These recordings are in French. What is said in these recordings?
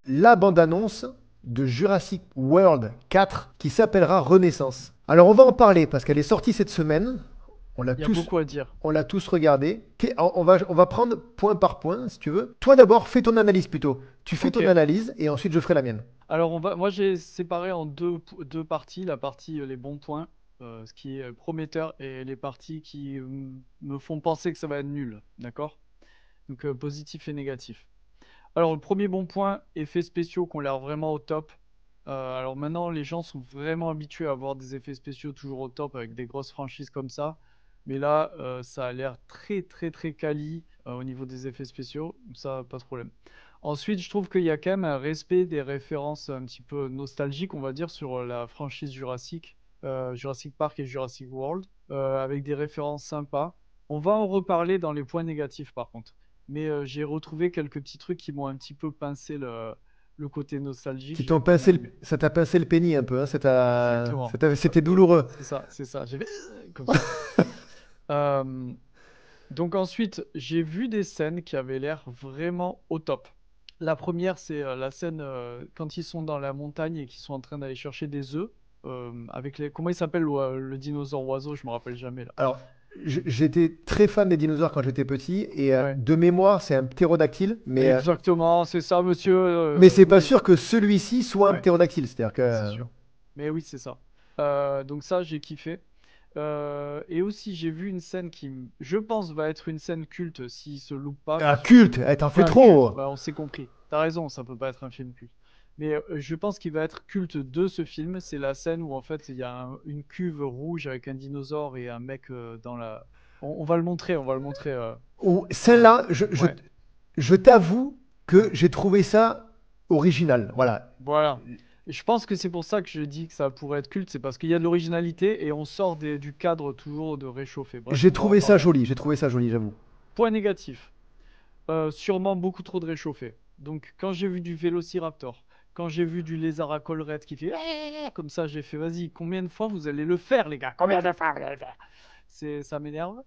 la bande-annonce de Jurassic World 4 qui s'appellera Renaissance. Alors on va en parler parce qu'elle est sortie cette semaine. On l'a Il y a tous, beaucoup à dire. on l'a tous regardé. On va prendre point par point si tu veux. Toi d'abord, fais ton analyse plutôt. Tu fais Ok. ton analyse et ensuite je ferai la mienne. Alors moi j'ai séparé en deux parties, la partie les bons points, ce qui est prometteur, et les parties qui me font penser que ça va être nul, d'accord? Donc positif et négatif. Alors le premier bon point, effets spéciaux qui ont l'air vraiment au top. Alors maintenant les gens sont vraiment habitués à avoir des effets spéciaux toujours au top avec des grosses franchises comme ça. Mais là ça a l'air très très très quali au niveau des effets spéciaux, ça pas de problème. Ensuite, je trouve qu'il y a quand même un respect des références un petit peu nostalgiques, on va dire, sur la franchise Jurassic, Jurassic Park et Jurassic World, avec des références sympas. On va en reparler dans les points négatifs par contre. Mais j'ai retrouvé quelques petits trucs qui m'ont un petit peu pincé le côté nostalgique, Qui j'ai t'ont pas bien pincé aimé. ça t'a pincé le pénis un peu, hein, Exactement. c'était douloureux. C'est ça, j'ai fait comme ça. Euh, donc ensuite, j'ai vu des scènes qui avaient l'air vraiment au top. La première, c'est la scène quand ils sont dans la montagne et qu'ils sont en train d'aller chercher des œufs avec les... Comment il s'appelle le dinosaure oiseau? Je me rappelle jamais là. Alors, j'étais très fan des dinosaures quand j'étais petit et Ouais. de mémoire, c'est un ptérodactyle, Exactement, c'est ça, monsieur. mais c'est pas Oui. sûr que celui-ci soit un Ouais, ptérodactyle. C'est-à-dire c'est que sûr. Mais oui, c'est ça. Donc ça, j'ai kiffé. Et aussi, j'ai vu une scène qui, je pense, va être une scène culte s'il se loupe pas. un culte, t'en fais Enfin, culte, trop. bah, on s'est compris. T'as raison, ça peut pas être un film culte. Mais je pense qu'il va être culte de ce film. C'est la scène où en fait il y a une cuve rouge avec un dinosaure et un mec dans la. On va le montrer, on va le montrer. Ou Euh, celle-là, Ouais, je t'avoue que j'ai trouvé ça original. Voilà. voilà. Et je pense que c'est pour ça que je dis que ça pourrait être culte, c'est parce qu'il y a de l'originalité et on sort du cadre toujours de réchauffer. Bref, J'ai on va en trouvé ça parler. joli, j'ai trouvé ça joli, j'avoue. Point négatif. Sûrement beaucoup trop de réchauffé. Donc, quand j'ai vu du Vélociraptor, quand j'ai vu du lézard à collerette qui fait comme ça, j'ai fait, vas-y, combien de fois vous allez le faire, les gars? Combien de fois vous allez le faire? Ça m'énerve.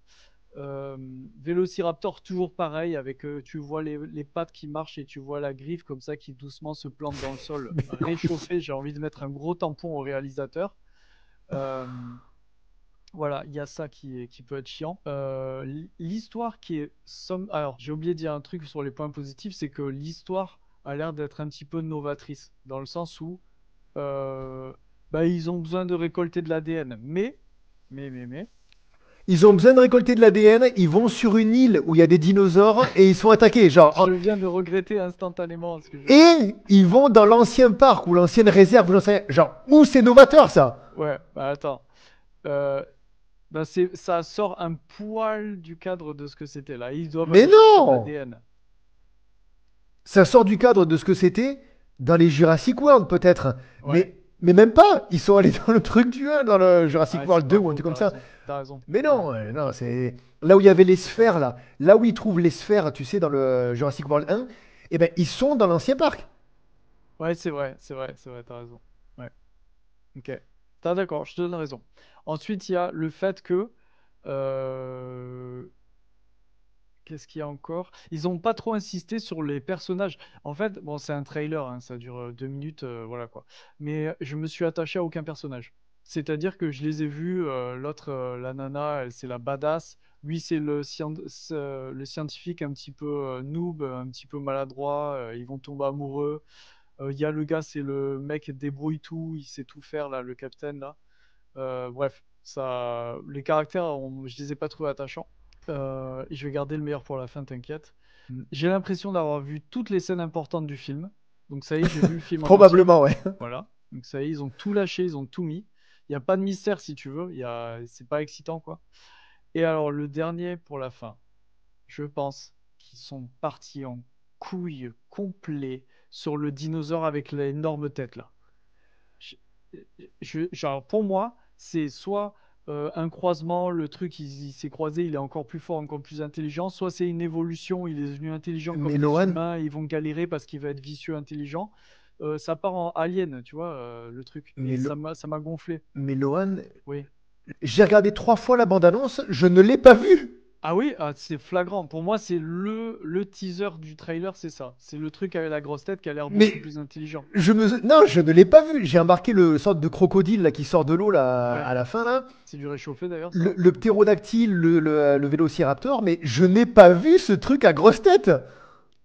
Euh, Vélociraptor, toujours pareil, avec tu vois les pattes qui marchent et tu vois la griffe comme ça qui doucement se plante dans le sol, Mais oui. réchauffé. J'ai envie de mettre un gros tampon au réalisateur. Euh, voilà, il y a ça qui peut être chiant. L'histoire qui est Alors, j'ai oublié de dire un truc sur les points positifs, c'est que l'histoire a l'air d'être un petit peu novatrice, dans le sens où euh, bah, ils ont besoin de récolter de l'ADN. Mais, Ils ont besoin de récolter de l'ADN, ils vont sur une île où il y a des dinosaures et ils sont attaqués. je viens de regretter instantanément ce que je viens de dire. Et ils vont dans l'ancien parc ou l'ancienne réserve, ou j'en sais rien. Genre, où c'est novateur ça? Ouais, bah attends. Euh, ça sort un poil du cadre de ce que c'était là. Ils doivent Mais aller chercher de non! l'ADN. Ça sort du cadre de ce que c'était dans les Jurassic World, peut-être. Ouais, Mais même pas. Ils sont allés dans le truc du 1, dans le Jurassic ouais, c'est World 2 pas ou un faux, truc comme t'as ça. raison, t'as raison. Mais Ouais. non, non, c'est là où il y avait les sphères, là. Là où ils trouvent les sphères, tu sais, dans le Jurassic World 1, eh ben, ils sont dans l'ancien parc. Ouais, c'est vrai, t'as raison. Ouais, ok. T'as d'accord, je te donne raison. Ensuite, il y a le fait que... euh, Qu'est-ce qu'il y a encore? Ils ont pas trop insisté sur les personnages. En fait, bon, c'est un trailer, hein, ça dure 2 minutes, voilà quoi. Mais je me suis attaché à aucun personnage. C'est-à-dire que je les ai vus, l'autre, la nana, elle, c'est la badass. Lui, c'est le scientifique un petit peu noob, un petit peu maladroit. Ils vont tomber amoureux. Il y a le gars, c'est le mec débrouille tout, il sait tout faire là, le capitaine là. Bref, ça, les caractères, je les ai pas trouvés attachants. Je vais garder le meilleur pour la fin, t'inquiète. J'ai l'impression d'avoir vu toutes les scènes importantes du film. Donc ça y est, j'ai vu le film en entier. Probablement, ouais. Voilà. Donc ça y est, ils ont tout lâché, ils ont tout mis. Il n'y a pas de mystère si tu veux. C'est pas excitant quoi. Et alors le dernier pour la fin, je pense qu'ils sont partis en couille complet sur le dinosaure avec l'énorme tête là. Je- genre, pour moi, c'est soit un croisement, le truc il s'est croisé, il est encore plus fort, encore plus intelligent, soit c'est une évolution, il est devenu intelligent Mais comme les Lohan, humains, ils vont galérer parce qu'il va être vicieux, intelligent. Ça part en alien, tu vois, le truc. Et mais, Lo- ça m'a gonflé. mais Lohan, Oui. j'ai regardé 3 fois la bande-annonce, je ne l'ai pas vu. Ah oui, ah, c'est flagrant. Pour moi, c'est le teaser du trailer, c'est ça. C'est le truc avec la grosse tête qui a l'air beaucoup Mais plus intelligent. non, je ne l'ai pas vu. J'ai remarqué le sorte de crocodile là qui sort de l'eau là Ouais. à la fin là. C'est du réchauffé d'ailleurs, ça. Le ptérodactyle, le vélociraptor, mais je n'ai pas vu ce truc à grosse tête.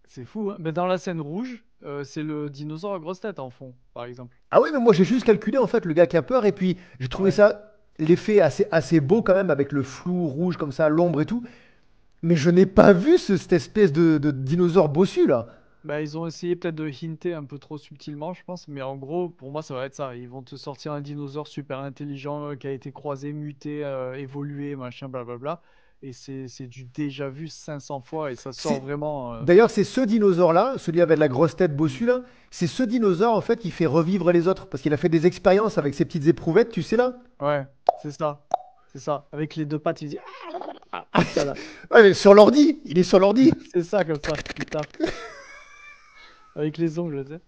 C'est fou, hein. Mais dans la scène rouge, c'est le dinosaure à grosse tête en fond, par exemple. Ah oui, mais moi j'ai juste calculé en fait le gars qui a peur et puis j'ai trouvé Ouais. ça l'effet assez beau quand même avec le flou rouge comme ça, l'ombre et tout. Mais je n'ai pas vu cette espèce de dinosaure bossu là. Bah, ils ont essayé peut-être de hinter un peu trop subtilement, je pense, mais en gros, pour moi, ça va être ça. Ils vont te sortir un dinosaure super intelligent qui a été croisé, muté, évolué, machin, blablabla. Et c'est du déjà vu 500 fois et ça sort C'est vraiment. D'ailleurs, c'est ce dinosaure-là, celui avec la grosse tête bossue là, c'est ce dinosaure en fait qui fait revivre les autres parce qu'il a fait des expériences avec ses petites éprouvettes, tu sais là. Ouais, c'est ça. C'est ça. Avec les deux pattes, il dit comme ça là. Ouais, mais sur l'ordi, il est sur l'ordi. C'est ça comme ça, il tape. Avec les ongles, tu sais.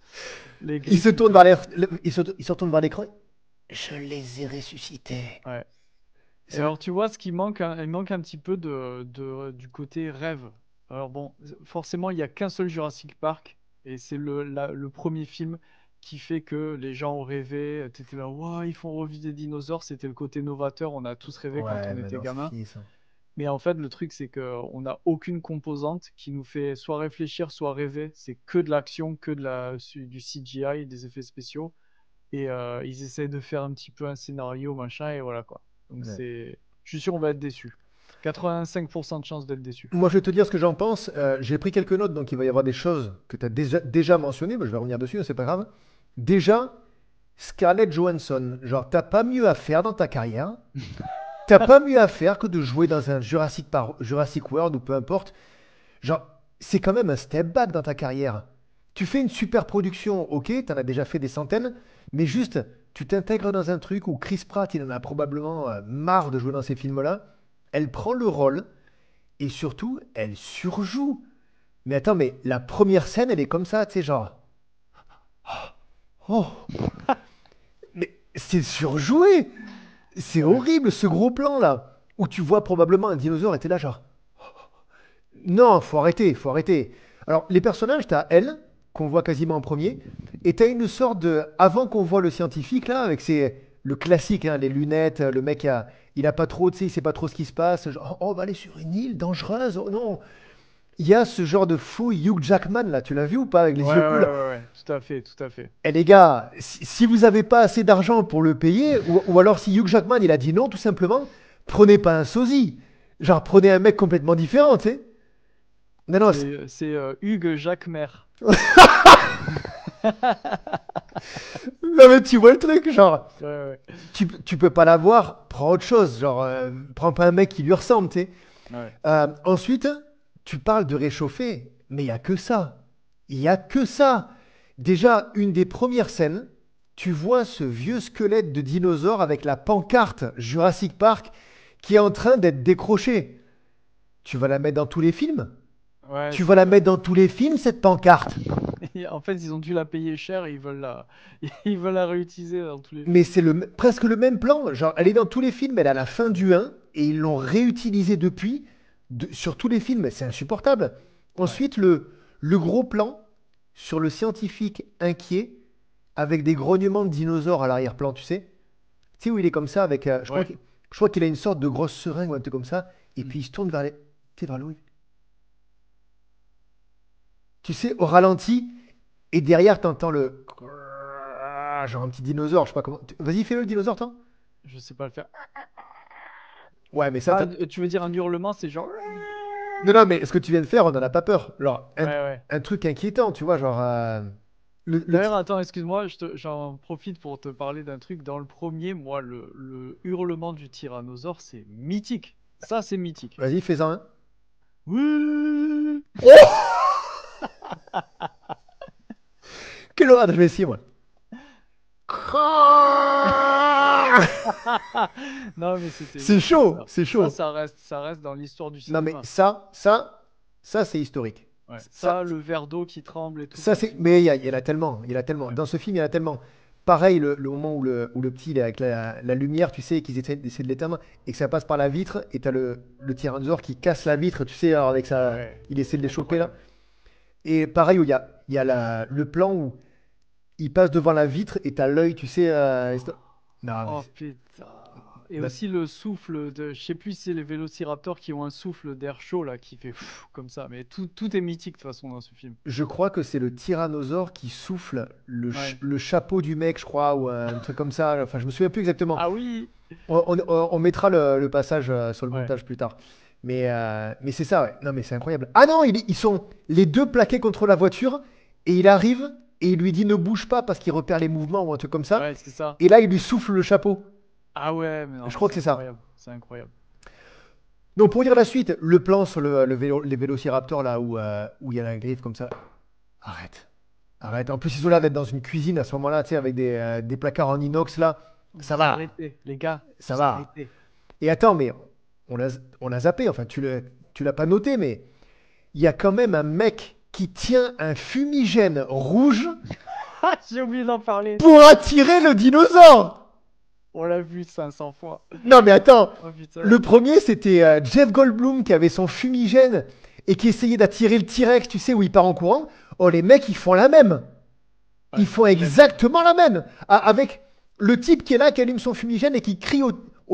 Les Il se griffes, il tourne tape. vers il se retourne vers l'écran. Je les ai ressuscités. Ouais. Et Ça- alors, tu vois, ce qui manque, il manque un petit peu du côté rêve. Alors bon, forcément, il n'y a qu'un seul Jurassic Park, et c'est le premier film qui fait que les gens ont rêvé. T'étais là, waouh, ils font revivre des dinosaures. C'était le côté novateur. On a tous rêvé quand Ouais, on mais était non, c'est gamin. fini ça. Mais en fait, le truc, c'est qu'on n'a aucune composante qui nous fait soit réfléchir, soit rêver. C'est que de l'action, que du CGI, des effets spéciaux. Et ils essayent de faire un petit peu un scénario, machin, et voilà quoi. Donc Ouais. je suis sûr on va être déçu. 85% de chance d'être déçu. Moi, je vais te dire ce que j'en pense. J'ai pris quelques notes, donc il va y avoir des choses que tu as déjà mentionnées. Mais je vais revenir dessus, hein, c'est pas grave. Déjà, Scarlett Johansson. Genre, t'as pas mieux à faire dans ta carrière. T'as pas mieux à faire que de jouer dans un Jurassic World ou peu importe. Genre, c'est quand même un step back dans ta carrière. Tu fais une super production, ok, t'en as déjà fait des centaines, mais juste, tu t'intègres dans un truc où Chris Pratt, il en a probablement marre de jouer dans ces films-là. Elle prend le rôle et surtout, elle surjoue. Mais attends, mais la première scène, elle est comme ça, tu sais, genre. Oh, mais c'est surjoué! C'est Ouais. horrible ce gros plan là, où tu vois probablement un dinosaure et t'es là, genre. Non, faut arrêter, faut arrêter. Alors, les personnages, t'as elle, qu'on voit quasiment en premier, et t'as une sorte de. Avant qu'on voit le scientifique, là, avec le classique, hein, les lunettes, le mec, il a pas trop, tu sais, il sait pas trop ce qui se passe. Genre, oh, on va aller sur une île dangereuse, oh non. Il y a ce genre de fou Hugh Jackman, là, tu l'as vu ou pas, avec Ouais, les ouais, yeux bleus. ouais, ouais, tout à fait, tout à fait. Eh les gars, si vous avez pas assez d'argent pour le payer, ou alors si Hugh Jackman, il a dit non, tout simplement, prenez pas un sosie. Genre, prenez un mec complètement différent, tu sais. Non, non, C'est Hugues Jacquemer. non, mais tu vois le truc, genre, Ouais, ouais, tu peux pas l'avoir, prends autre chose, genre, prends pas un mec qui lui ressemble, tu sais. ouais. Ensuite, tu parles de réchauffer, mais il y a que ça. Il y a que ça. Déjà, une des premières scènes, tu vois ce vieux squelette de dinosaure avec la pancarte Jurassic Park qui est en train d'être décroché. Tu vas la mettre dans tous les films? Ouais, Tu vas c'est la clair. mettre dans tous les films, cette pancarte? Et en fait, ils ont dû la payer cher et ils veulent la réutiliser dans tous les Mais films. c'est presque le même plan. Genre, elle est dans tous les films, elle est à la fin du 1 et ils l'ont réutilisée depuis sur tous les films. C'est insupportable. Ouais. Ensuite, le gros plan sur le scientifique inquiet avec des grognements de dinosaures à l'arrière-plan, tu sais? Tu sais où il est comme ça avec. Ouais. Je crois qu'il a une sorte de grosse seringue ou un truc comme ça. Et Hmm. puis il se tourne vers tu sais, vers l'eau. Tu sais, au ralenti. Et derrière, t'entends le. Genre un petit dinosaure, je sais pas comment. Vas-y, fais-le le dinosaure, toi. Je sais pas le faire. Ouais, mais ça, Ah, tu veux dire un hurlement, c'est genre. non, non, mais ce que tu viens de faire, on n'en a pas peur. Genre, Ouais, ouais. un truc inquiétant, tu vois, genre. D'ailleurs, attends, excuse-moi, j'en profite pour te parler d'un truc. Dans le premier, moi, le hurlement du tyrannosaure, c'est mythique. Ça, c'est mythique. Vas-y, fais-en un. Oui. Quelle horreur, je vais essayer, moi. Non, mais c'était C'est mythique, chaud, ça. c'est Ça, chaud. ça reste dans l'histoire du Non, mais cinéma. ça, c'est historique. Ouais. Ça, Ça, le verre d'eau qui tremble et tout ça quand c'est. il Mais marche. il y en a tellement, il y en a tellement. Ouais. Dans ce film, il y en a tellement. pareil, le moment où le petit il est avec la lumière, tu sais, et qu'ils essaient de l'éteindre, et que ça passe par la vitre, et t'as le tyrannosaure qui casse la vitre, tu sais, alors avec sa. Ouais, Il essaie de les choper là. incroyable. Et pareil, où il y a le plan où il passe devant la vitre, et t'as l'œil, tu sais. Non, mais. Oh putain. Et Bah, aussi le souffle de, je sais plus si c'est les vélociraptors qui ont un souffle d'air chaud là qui fait comme ça, mais tout est mythique de toute façon dans ce film. je crois que c'est le tyrannosaure qui souffle Ouais. le chapeau du mec, je crois, ou un truc comme ça. Enfin, je me souviens plus exactement. Ah oui! On mettra le passage sur le Ouais. montage plus tard. Mais c'est ça, ouais. Non, mais c'est incroyable. Ah non, ils sont les deux plaqués contre la voiture et il arrive et il lui dit ne bouge pas parce qu'il repère les mouvements ou un truc comme ça. Ouais, c'est ça. Et là, il lui souffle le chapeau. Ah ouais, mais non, Je mais crois que c'est c'est ça. incroyable. C'est incroyable. Donc, pour dire la suite, le plan sur les vélociraptors là où il y a la griffe comme ça. Arrête. Arrête. En plus, ils ont l'air d'être dans une cuisine à ce moment-là, tu sais, avec des placards en inox là. Ça Vous va. arrêtez, les gars, Ça vous va. arrêtez. Et attends, mais on l'a zappé, enfin, tu l'as pas noté, mais il y a quand même un mec qui tient un fumigène rouge Ah, j'ai oublié d'en parler. pour attirer le dinosaure. On l'a vu 500 fois. Non, mais attends, Oh putain. le premier, c'était Jeff Goldblum qui avait son fumigène et qui essayait d'attirer le T-Rex, tu sais, où il part en courant. Oh, les mecs, ils font la même. Ils Ouais, font exactement la même. Avec le type qui est là, qui allume son fumigène et qui crie au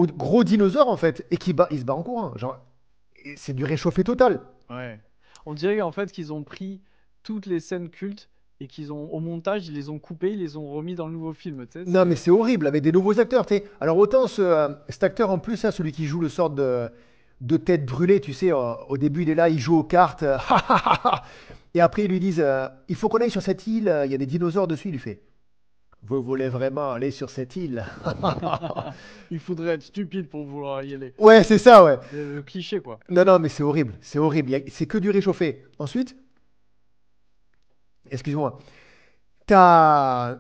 gros dinosaure, en fait, et il se bat en courant. Genre, c'est du réchauffé total. ouais. On dirait en fait qu'ils ont pris toutes les scènes cultes et qu'ils ont, au montage, ils les ont coupées, ils les ont remis dans le nouveau film, tu sais, Non, mais c'est... c'est horrible, avec des nouveaux acteurs, tu sais. Alors, autant cet acteur, en plus, là, celui qui joue le sort de tête brûlée, tu sais, au début, il est là, il joue aux cartes, et après, ils lui disent, il faut qu'on aille sur cette île, il y a des dinosaures dessus, il lui fait, vous voulez vraiment aller sur cette île? Il faudrait être stupide pour vouloir y aller. Ouais, c'est ça, ouais. Le cliché, quoi. Non, non, mais c'est horrible, c'est que du réchauffé. Ensuite, excuse-moi, t'as,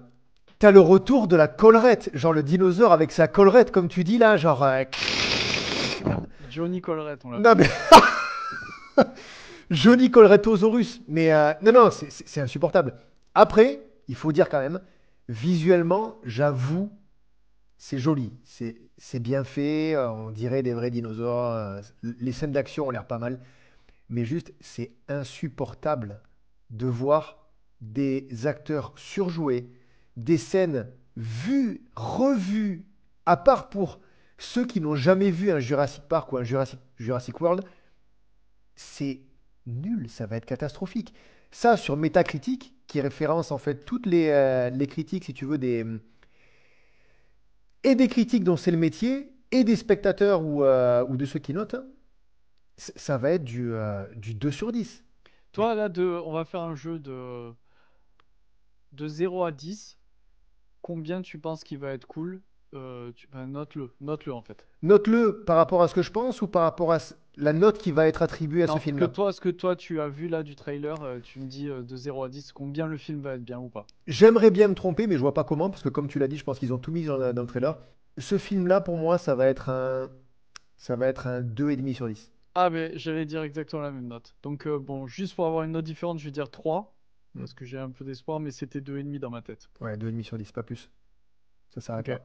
t'as le retour de la collerette, genre le dinosaure avec sa collerette, comme tu dis là, genre... Johnny Collerette, on Non, l'appelle. mais Johnny Colleretosaurus. Mais non, non, c'est insupportable. Après, il faut dire quand même, visuellement, j'avoue, c'est joli. C'est bien fait, on dirait des vrais dinosaures. Les scènes d'action ont l'air pas mal. Mais juste, c'est insupportable de voir des acteurs surjoués, des scènes vues, revues, à part pour ceux qui n'ont jamais vu un Jurassic Park ou un Jurassic World, c'est nul, ça va être catastrophique. Ça, sur Metacritic, qui référence en fait toutes les critiques, si tu veux, et des critiques dont c'est le métier, et des spectateurs ou de ceux qui notent, ça va être du 2 sur 10. Toi, là, on va faire un jeu de 0 à 10. Combien tu penses qu'il va être cool? Ben, note-le en fait. Note-le par rapport à ce que je pense ou par rapport à la note qui va être attribuée à ce Non, film-là. ce que toi tu as vu là du trailer, tu me dis de 0 à 10 combien le film va être bien ou pas. J'aimerais bien me tromper, mais je vois pas comment, parce que comme tu l'as dit, je pense qu'ils ont tout mis dans le trailer. Ce film-là, pour moi, ça va être un 2,5 sur 10. Ah, mais j'allais dire exactement la même note. Donc, bon, juste pour avoir une note différente, je vais dire 3 Hmm. parce que j'ai un peu d'espoir, mais c'était 2,5 dans ma tête. Ouais, 2,5 sur 10, pas plus. Ça s'arrête Ok. là.